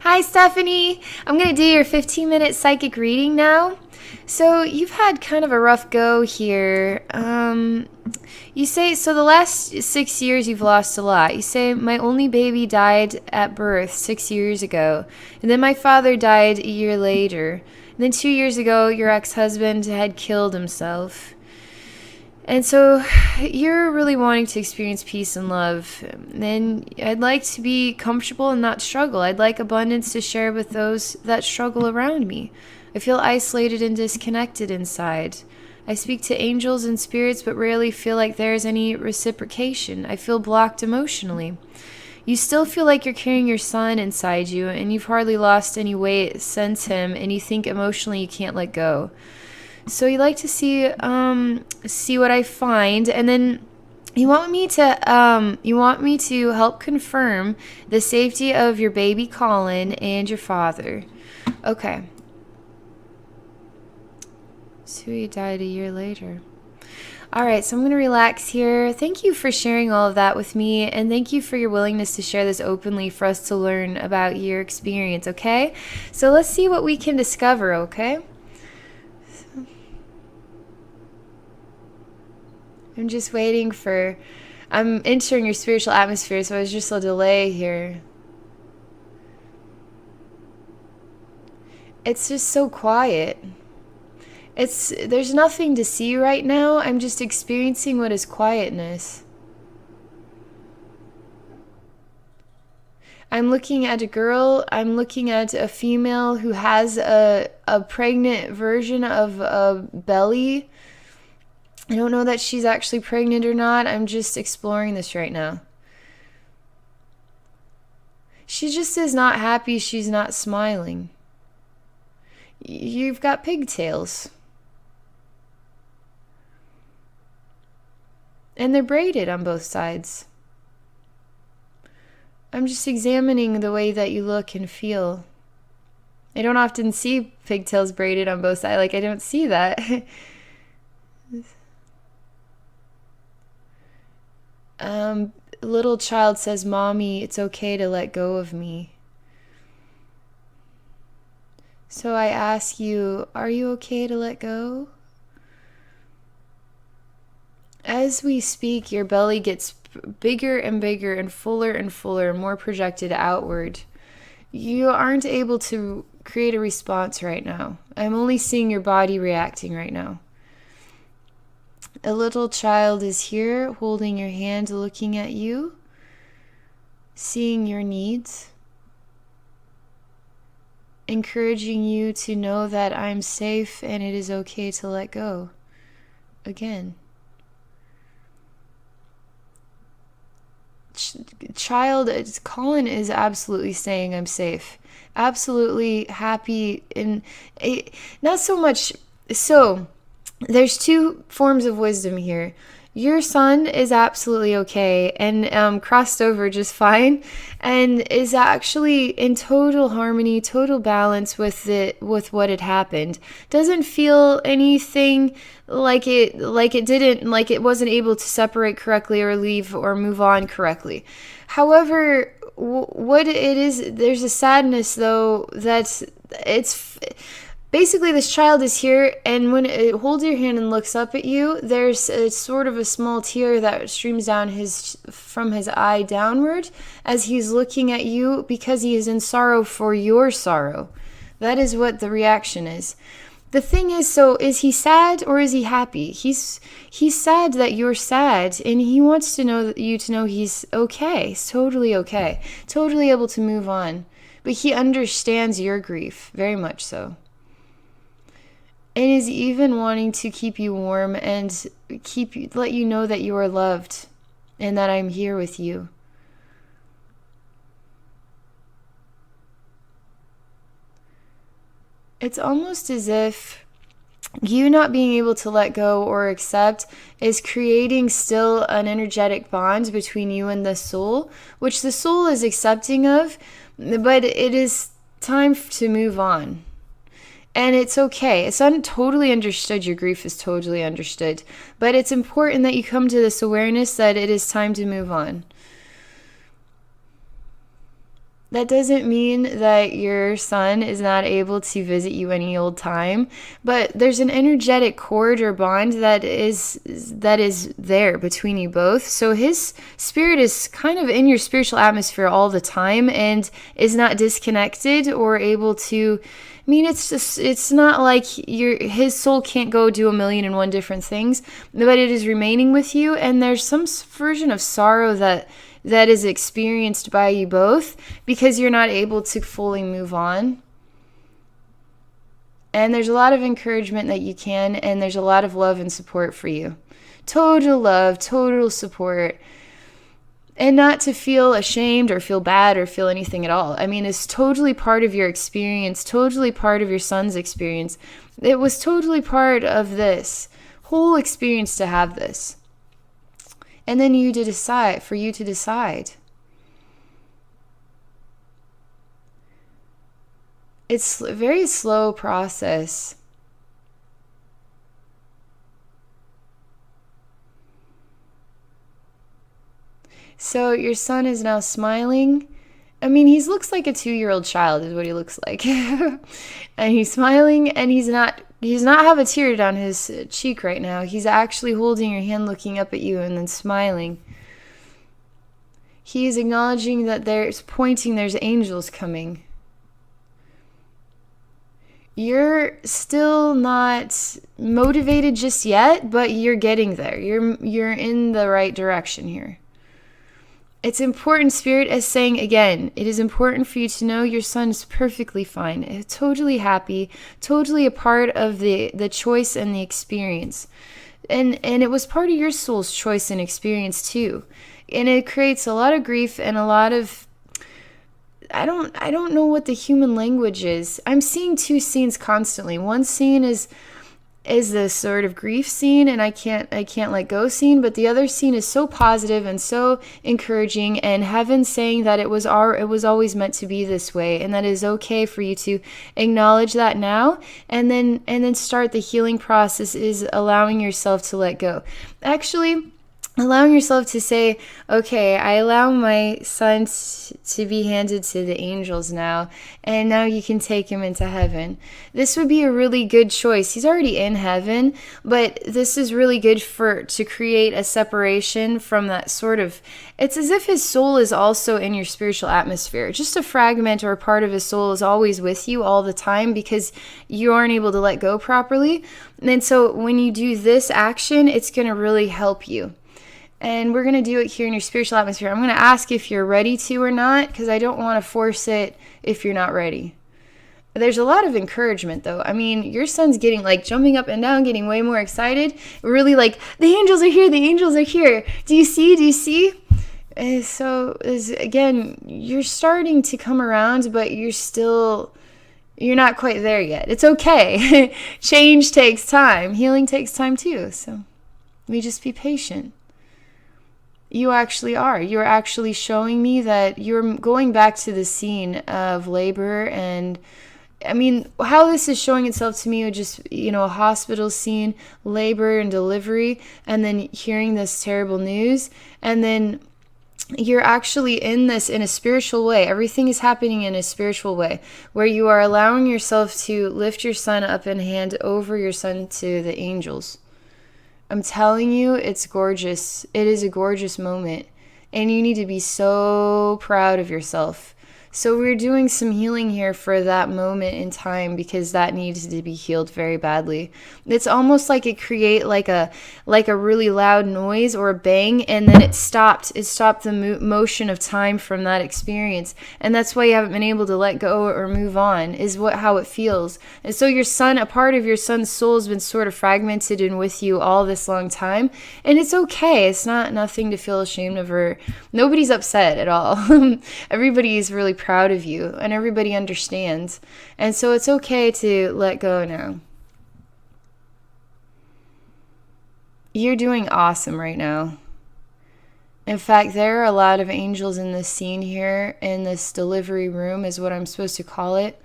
Hi, Stephanie. I'm going to do your 15-minute psychic reading now. So, you've had kind of a rough go here. You say, so the last 6 years you've lost a lot. You say, my only baby died at birth 6 years ago. And then my father died a year later. And then 2 years ago, your ex husband had killed himself. And so you're really wanting to experience peace and love. And I'd like to be comfortable and not struggle. I'd like abundance to share with those that struggle around me. I feel isolated and disconnected inside. I speak to angels and spirits, but rarely feel like there's any reciprocation. I feel blocked emotionally. You still feel like you're carrying your son inside you, and you've hardly lost any weight since him, and you think emotionally you can't let go. So you like to see what I find, and then you want me to help confirm the safety of your baby Colin and your father. Okay. So he died a year later. All right, so I'm going to relax here. Thank you for sharing all of that with me, and thank you for your willingness to share this openly for us to learn about your experience, okay? So let's see what we can discover, okay? I'm just waiting I'm entering your spiritual atmosphere, so there's just a delay here. It's just so quiet. There's nothing to see right now. I'm just experiencing what is quietness. I'm looking at a girl. I'm looking at a female who has a pregnant version of a belly. I don't know that she's actually pregnant or not. I'm just exploring this right now. She just is not happy. She's not smiling. You've got pigtails. And they're braided on both sides. I'm just examining the way that you look and feel. I don't often see pigtails braided on both sides. I don't see that. Little child says, Mommy, it's okay to let go of me. So I ask you, are you okay to let go? As we speak, your belly gets bigger and bigger and fuller, more projected outward. You aren't able to create a response right now. I'm only seeing your body reacting right now. A little child is here, holding your hand, looking at you, seeing your needs, encouraging you to know that I'm safe and it is okay to let go. Again. Colin is absolutely saying I'm safe. Absolutely happy. And not so much. So there's two forms of wisdom here. Your son is absolutely okay and crossed over just fine and is actually in total harmony, total balance with what had happened. Doesn't feel anything like it wasn't able to separate correctly or leave or move on correctly. However, what it is, there's a sadness though that it's basically, this child is here, and when it holds your hand and looks up at you, there's a sort of a small tear that streams down from his eye downward as he's looking at you because he is in sorrow for your sorrow. That is what the reaction is. The thing is, so is he sad or is he happy? He's sad that you're sad, and he wants to know you to know he's okay. He's totally okay. Totally able to move on. But he understands your grief, very much so. And is even wanting to keep you warm and let you know that you are loved and that I'm here with you. It's almost as if you not being able to let go or accept is creating still an energetic bond between you and the soul, which the soul is accepting of, but it is time to move on. And it's okay. It's totally understood. Your grief is totally understood. But it's important that you come to this awareness that it is time to move on. That doesn't mean that your son is not able to visit you any old time, but there's an energetic cord or bond that is there between you both. So his spirit is kind of in your spiritual atmosphere all the time and is not disconnected or able to. I mean, it's not like his soul can't go do 1,000,001 different things, but it is remaining with you, and there's some version of sorrow that is experienced by you both because you're not able to fully move on. And there's a lot of encouragement that you can, and there's a lot of love and support for you. Total love, total support. And not to feel ashamed or feel bad or feel anything at all. I mean, it's totally part of your experience, totally part of your son's experience. It was totally part of this whole experience to have this. And then for you to decide. It's a very slow process. So your son is now smiling. I mean, he looks like a 2-year-old child is what he looks like. And he's smiling, and he's not have a tear down his cheek right now. He's actually holding your hand, looking up at you, and then smiling. He is acknowledging that there's angels coming. You're still not motivated just yet, but you're getting there. You're in the right direction here. It's important, Spirit is saying again, it is important for you to know your son is perfectly fine, totally happy, totally a part of the choice and the experience. And it was part of your soul's choice and experience too. And it creates a lot of grief and a lot of, I don't know what the human language is. I'm seeing two scenes constantly. One scene is the sort of grief scene, and I can't let go scene, but the other scene is so positive and so encouraging, and heaven saying that it was always meant to be this way, and that it is okay for you to acknowledge that now, and then start the healing process is allowing yourself to let go. Actually, allowing yourself to say, okay, I allow my son to be handed to the angels now, and now you can take him into heaven. This would be a really good choice. He's already in heaven, but this is really good to create a separation from that sort of, it's as if his soul is also in your spiritual atmosphere. Just a fragment or a part of his soul is always with you all the time because you aren't able to let go properly. And so when you do this action, it's going to really help you. And we're going to do it here in your spiritual atmosphere. I'm going to ask if you're ready to or not, because I don't want to force it if you're not ready. There's a lot of encouragement, though. I mean, your son's getting, jumping up and down, getting way more excited. Really, the angels are here, the angels are here. Do you see? Again, you're starting to come around, but you're not quite there yet. It's okay. Change takes time. Healing takes time, too. So let me just be patient. You actually are. You're actually showing me that you're going back to the scene of labor. And I mean, how this is showing itself to me would just, a hospital scene, labor and delivery, and then hearing this terrible news. And then you're actually in this in a spiritual way. Everything is happening in a spiritual way where you are allowing yourself to lift your son up and hand over your son to the angels. I'm telling you, it's gorgeous. It is a gorgeous moment. And you need to be so proud of yourself. So we're doing some healing here for that moment in time because that needs to be healed very badly. It's almost like it create like a really loud noise or a bang, and then it stopped. It stopped the motion of time from that experience, and that's why you haven't been able to let go or move on. Is how it feels. And so a part of your son's soul has been sort of fragmented and with you all this long time, and it's okay. It's nothing to feel ashamed of, or nobody's upset at all. Everybody is really proud of you, and everybody understands, and so it's okay to let go now. You're doing awesome right now. In fact, there are a lot of angels in this scene here, in this delivery room is what I'm supposed to call it.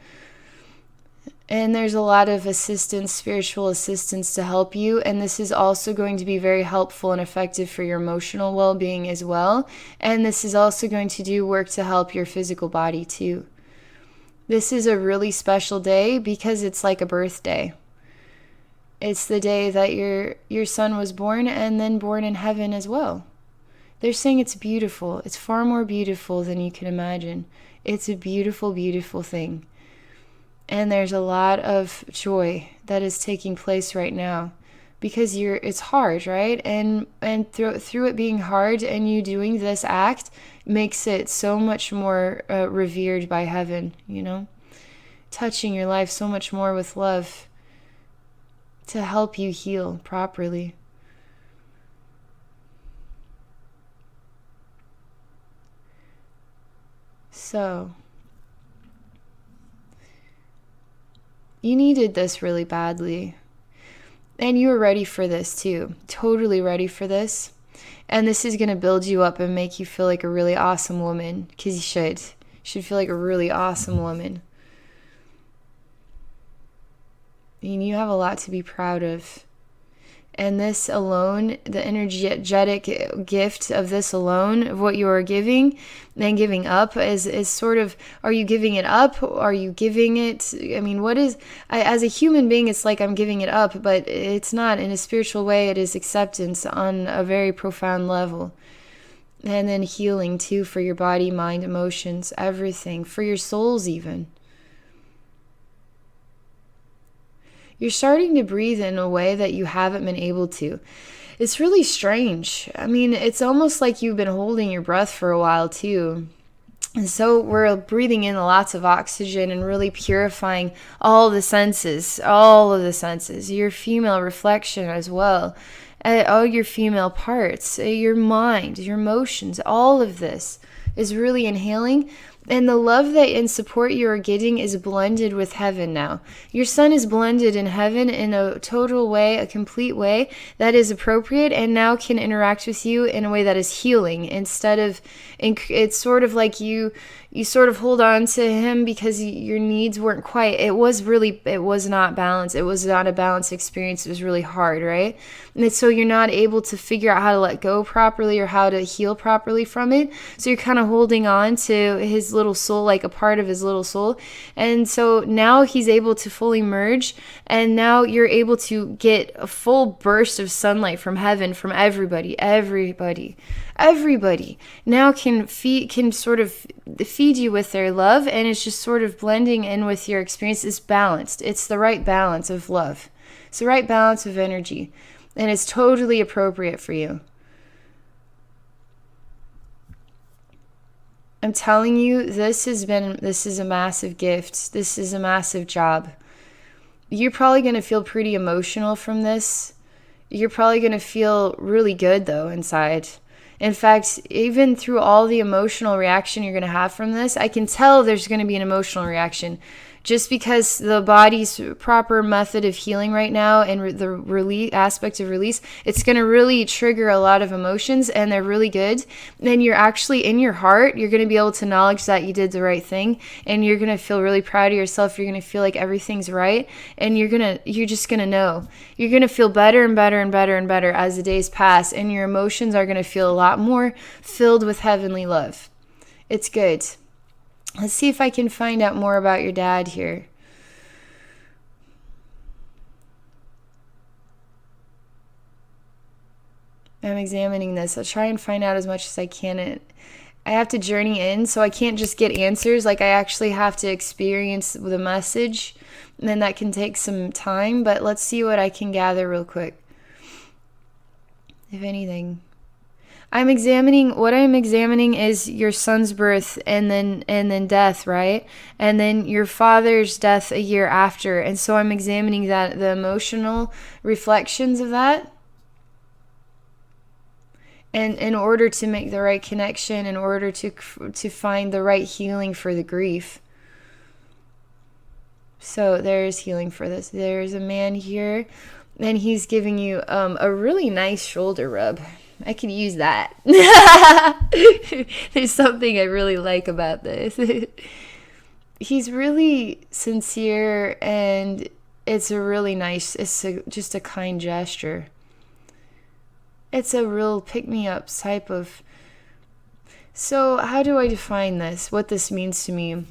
And there's a lot of assistance, spiritual assistance to help you. And this is also going to be very helpful and effective for your emotional well-being as well. And this is also going to do work to help your physical body too. This is a really special day because it's like a birthday. It's the day that your son was born and then born in heaven as well. They're saying it's beautiful. It's far more beautiful than you can imagine. It's a beautiful, beautiful thing. And there's a lot of joy that is taking place right now because it's hard, right? And through it being hard and you doing this act makes it so much more revered by heaven, touching your life so much more with love to help you heal properly. So you needed this really badly. And you were ready for this too. Totally ready for this. And this is going to build you up and make you feel like a really awesome woman. Because you should. You should feel like a really awesome woman. And you have a lot to be proud of. And this alone, the energetic gift of this alone, of what you are giving and giving up is sort of, are you giving it up? Are you giving it? I mean, as a human being, it's like I'm giving it up, but it's not. In a spiritual way, it is acceptance on a very profound level. And then healing too for your body, mind, emotions, everything, for your souls even. You're starting to breathe in a way that you haven't been able to. It's really strange. I mean, it's almost like you've been holding your breath for a while too. And so we're breathing in lots of oxygen and really purifying all of the senses, your female reflection as well, all your female parts, your mind, your emotions, all of this is really inhaling. And the love that and support you are getting is blended with heaven now. Your son is blended in heaven in a total way, a complete way that is appropriate and now can interact with you in a way that is healing instead of, it's sort of like you sort of hold on to him because your needs weren't quite, it was not balanced. It was not a balanced experience. It was really hard, right? And so you're not able to figure out how to let go properly or how to heal properly from it. So you're kind of holding on to his little soul, like a part of his little soul. And so now he's able to fully merge, and now you're able to get a full burst of sunlight from heaven, from everybody now can sort of feed you with their love, and it's just sort of blending in with your experience. It's balanced. It's the right balance of love. It's the right balance of energy, and it's totally appropriate for you. I'm telling you, this is a massive gift. This is a massive job. You're probably going to feel pretty emotional from this. You're probably going to feel really good though inside. In fact, even through all the emotional reaction you're going to have from this, I can tell there's going to be an emotional reaction. Just because the body's proper method of healing right now and the release aspect of release, it's going to really trigger a lot of emotions, and they're really good. And you're actually, in your heart, you're going to be able to acknowledge that you did the right thing, and you're going to feel really proud of yourself. You're going to feel like everything's right, and you're just going to know. You're going to feel better and better and better and better as the days pass, and your emotions are going to feel a lot more filled with heavenly love. It's good. Let's see if I can find out more about your dad here. I'm examining this. I'll try and find out as much as I can. I have to journey in, so I can't just get answers. Like, I actually have to experience the message, and then that can take some time. But let's see what I can gather real quick, if anything. What I'm examining is your son's birth and then death, right? And then your father's death a year after. And so I'm examining that, the emotional reflections of that. And in order to make the right connection, in order to find the right healing for the grief. So there's healing for this. There's a man here, and he's giving you a really nice shoulder rub. I could use that. There's something I really like about this. he's really sincere, and it's a really nice, just a kind gesture. It's a real pick-me-up type of. So how do I define this? What this means to me?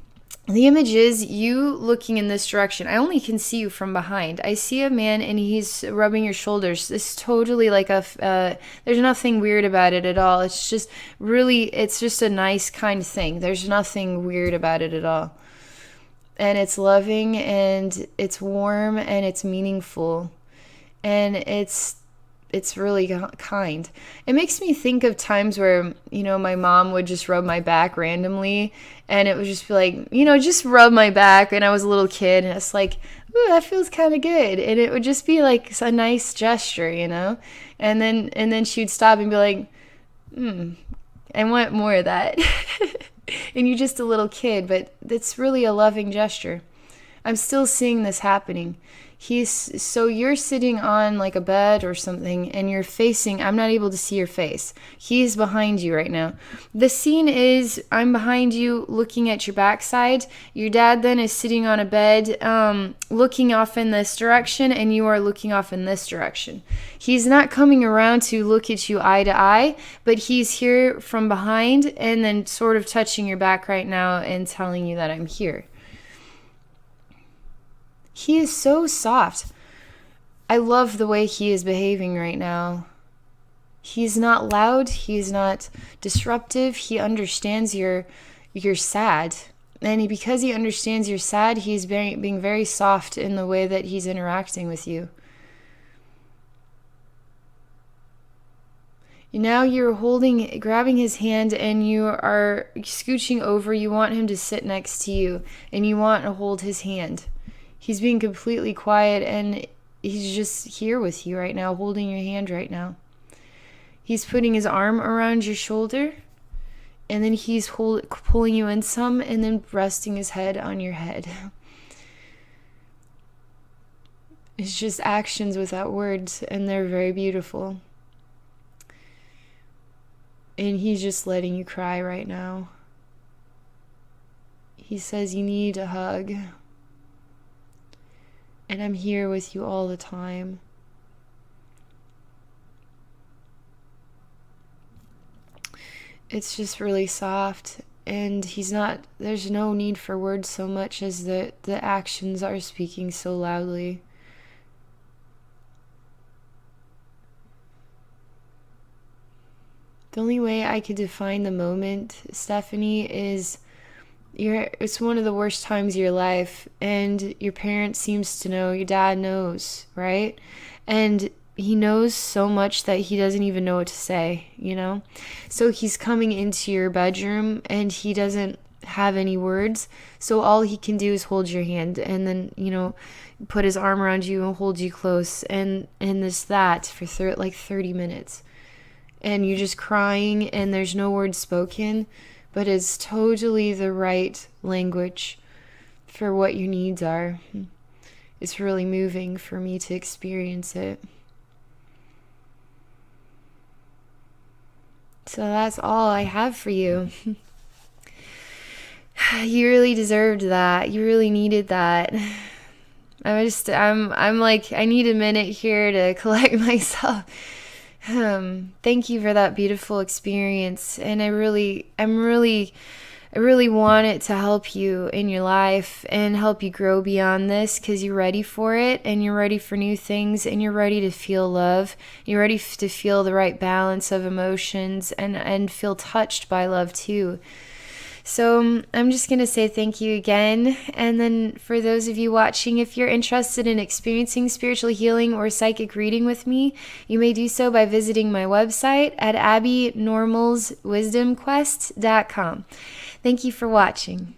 The image is you looking in this direction. I only can see you from behind. I see a man and he's rubbing your shoulders. It's totally like there's nothing weird about it at all. It's just a nice, kind thing. There's nothing weird about it at all. And it's loving, and it's warm, and it's meaningful. And it's really kind. It makes me think of times where, my mom would just rub my back randomly, and it would just be like, just rub my back, and I was a little kid, and it's like, ooh, that feels kind of good. And it would just be like a nice gesture, and then she'd stop and be like, I want more of that. And you're just a little kid, but it's really a loving gesture. I'm still seeing this happening. So you're sitting on like a bed or something, and you're facing, I'm not able to see your face. He's behind you right now. The scene is, I'm behind you looking at your backside. Your dad then is sitting on a bed, looking off in this direction, and you are looking off in this direction. He's not coming around to look at you eye to eye, but he's here from behind and then sort of touching your back right now and telling you that I'm here. He is so soft. I love the way he is behaving right now. He's not loud. He's not disruptive. He understands you're sad. And because he understands you're sad, he's being very soft in the way that he's interacting with you. Now you're grabbing his hand, and you are scooching over. You want him to sit next to you, and you want to hold his hand. He's being completely quiet, and he's just here with you right now, holding your hand right now. He's putting his arm around your shoulder, and then he's pulling you in some, and then resting his head on your head. It's just actions without words, and they're very beautiful. And he's just letting you cry right now. He says you need a hug. And I'm here with you all the time. It's just really soft, and there's no need for words so much as the actions are speaking so loudly. The only way I could define the moment, Stephanie, is it's one of the worst times of your life, and your parent seems to know, your dad knows, right? And he knows so much that he doesn't even know what to say, So he's coming into your bedroom, and he doesn't have any words, so all he can do is hold your hand, and then, put his arm around you and hold you close, and that for 30 minutes. And you're just crying, and there's no words spoken, but it's totally the right language for what your needs are. It's really moving for me to experience it. So that's all I have for you. You really deserved that. You really needed that. I'm like, I need a minute here to collect myself. Thank you for that beautiful experience, and I really want it to help you in your life and help you grow beyond this, because you're ready for it, and you're ready for new things, and you're ready to feel love. You're ready to feel the right balance of emotions and feel touched by love too. So I'm just going to say thank you again. And then for those of you watching, if you're interested in experiencing spiritual healing or psychic reading with me, you may do so by visiting my website at abbynormalswisdomquest.com. Thank you for watching.